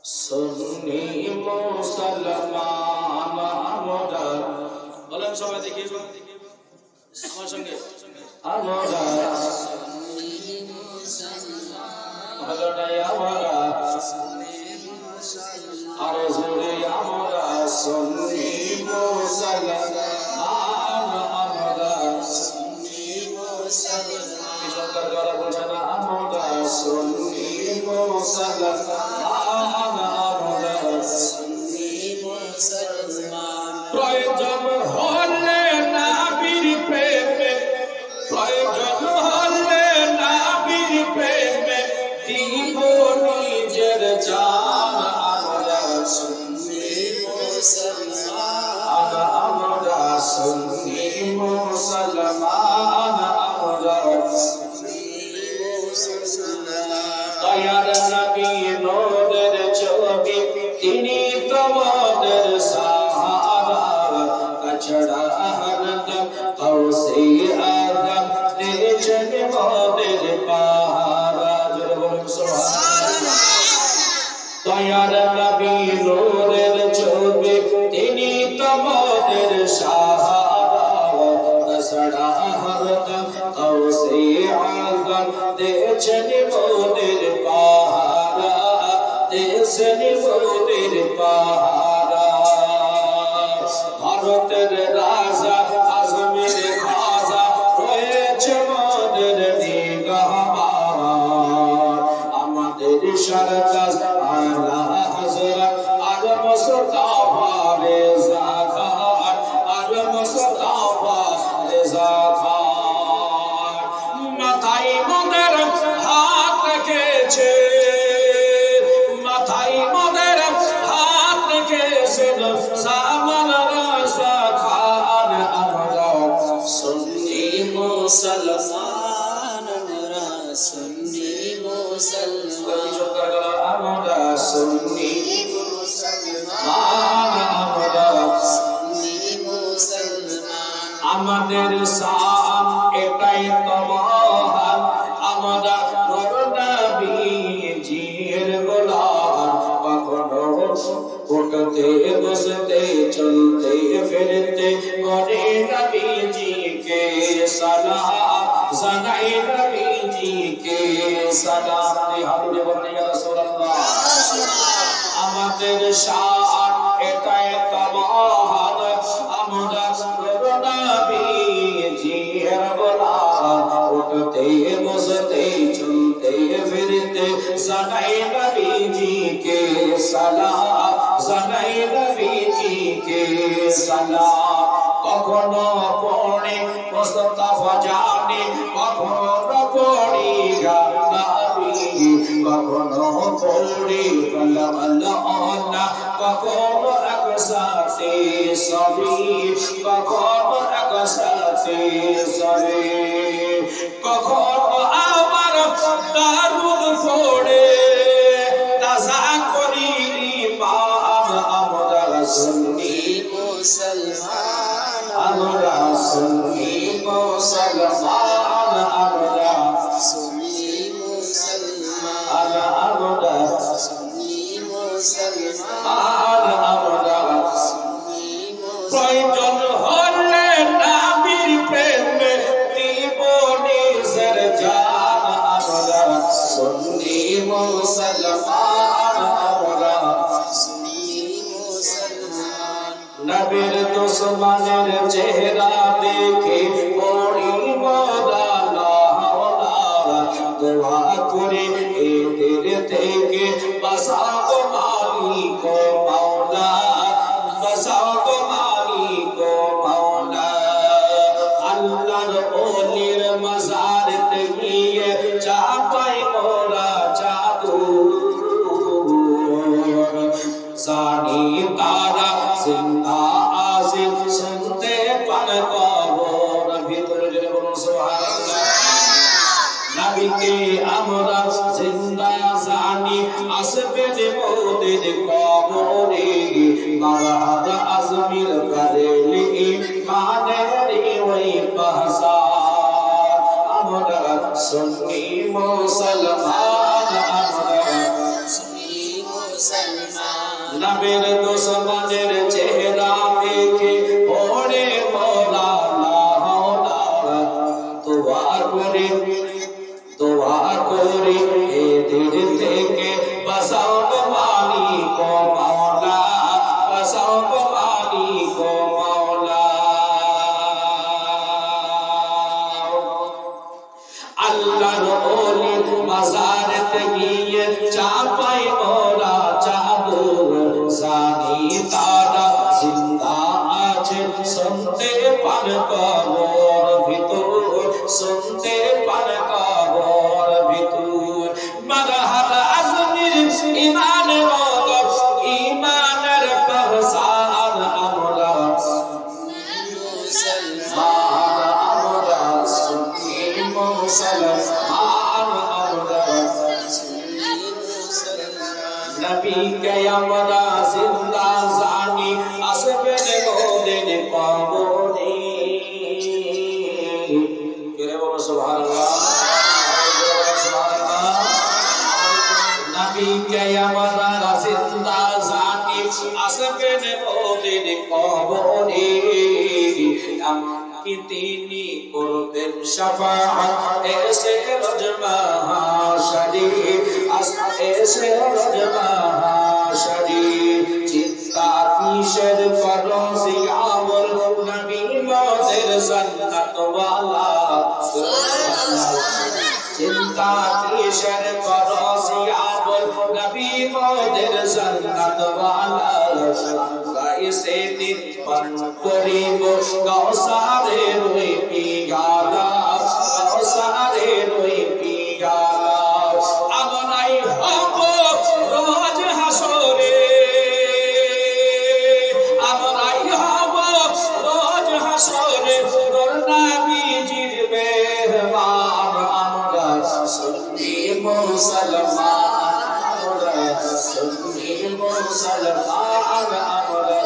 সুন্নি মুসলমান আমরা বলেন সবাই দেখি আমার সঙ্গে আমরা সুন্নি মুসলমান আমরা আর জোরে আমরা সুন্নি মুসলমান আমরা সুন্নি মুসলমান কি সরকার দ্বারা বলছে না আমরা সুন্নি মুসলমান আমরা সুন্নি মুসলমান প্রয়োজন হলে নবীর প্রেমে প্রয়োজন হলে নবীর প্রেমে দিব নিজের জান আমরা সুন্নি মুসলমান আমরা সুন্নি মুসলমান আমরা সুন্নি মুসলমান দয়ার নবী নূরের ছবি তিনি তোমাদের সাহারা কচড়া হরদম কৌসে আদম দিয়েছেন মোদের পাহারা জোরে বলুন সুবহানাল্লাহ দয়ার নবী নূরের ছবি তিনি তোমাদের সাহারা কচড়া হরদম কৌসে আদম দিয়েছেন মোদের পাহারা দিয়েছেন মোদের পাহারা ভারতের রাজা আজমের খাজা রয়েছে মোদের নিগাহবান আমাদের সরকার আলা হযরত আর মুস্তাফা রেজা খান আর মুস্তাফা রেজা খান মাথায় মোদের হাত রেখেছে মাথায় মোদের হাত রেখেছে সামান রাজা খান আমরা সুন্নি মুসলমান আমরা সুন্নি মুসলমান আমরা সুন্নি মুসলমান আমরা সুন্নি মুসলমান আমাদের শান এটাই তো মহান আমরা নবীজির গোলাম কখনো উঠতে বসতে চলতে ফিরতে করে নবীজিকে সালাম জানাই নবীজিকে সালাম হাবিবে বলেন ইয়া রাসূলুল্লাহ আমাদের শান এটাই তো মহান আমরা নবীজির গোলাম উঠতে বসতে চলতে ফিরতে জানাই নবীজিকে সালাম জানাই নবীজিকে সালাম কখনো পড়ে মুস্তাফা জানে কখনো পড়ি গানাবি কখনো পড়ি কালাম আল্লাহ কখনো একসাথে সবই কখনো একসাথে সবই কখনো আমার দারুদ পড়ে তাজা করি ইমান আমরা সুন্নি মুসলমান আমরা সুন্নি মুসলমান আমরা সুন্নি মুসলমান আমরা সুন্নি মুসলমান আমরা সুন্নি প্রয়োজন হলে নবীর প্রেমে দিব নিজের জান আমরা সুন্নি মুসলমান আমরা সুন্নি মুসলমান নবীর দুশমনের চেহারা দেখে পড়ি মোরা লাওলা দোয়া করে এদের থেকে বাঁচাও মালিক মাওলা বাঁচাও মালিক মাওলা আল্লাহর ওলির মাজারেতে গিয়ে চাপাই মোরা জাদু জানি তারা জিন্দা আছে শুনতে পান কবর ভিতরে জেনে বলুন সুবহানাল্লাহ নবীকে আমরা জিন্দা জানি আসবে যে মোদের কবরে মারাদ আজমির করেলি ইমানের ওই পাহসা আমরা সুন্নি মুসলমান আমরা সুন্নি মুসলমান নবীর দুশ্মনের চেহারা দেখে ওরে মোলা লা হাওলা দোয়া করে এদের থেকে বাঁচাও গো মালিক ও মাওলা, বাঁচাও গো মালিক ও মাওলা। আল্লাহর ওলির মাজারেতে গিয়ে চাপাই মোরা চাবো, জানি তারা জিন্দা আছে শুনতে পান কবর ভিতর, শুনতে পান কবর ভিতর। মারহাবা আজমির ইমান মগজ ইমানের প্রসার আমরা নবী কে আমরা জিন্দা জানি আসবেন গোদিন পাবনি। কেরে বলো সুবহানাল্লাহ, সুবহানাল্লাহ। নবী কে আমরা জিন্দা জানি আসবেন গোদিন পাবনি। তিনি করবেন শাফাআত এসে রোজ মাহশরে, এসে রোজ মাহশরে। চিন্তা কিসের করো জিয়াউল নবী মোদের জান্নাত ওয়ালা, চিন্তা কিসের করো জিয়াউল নবী মোদের জান্নাত ওয়ালা। গাইছে দিন পান করিব কাউসারে রই পিয়ালা, কাউসারে রই পিয়ালা। আমরাই হব রোজ হাসরে, আমরাই হব রোজ হাসরে নূর নবীজির মেহমান। আমরা সুন্নি মুসলমান, আমরা সুন্নি মুসলমান, আমরা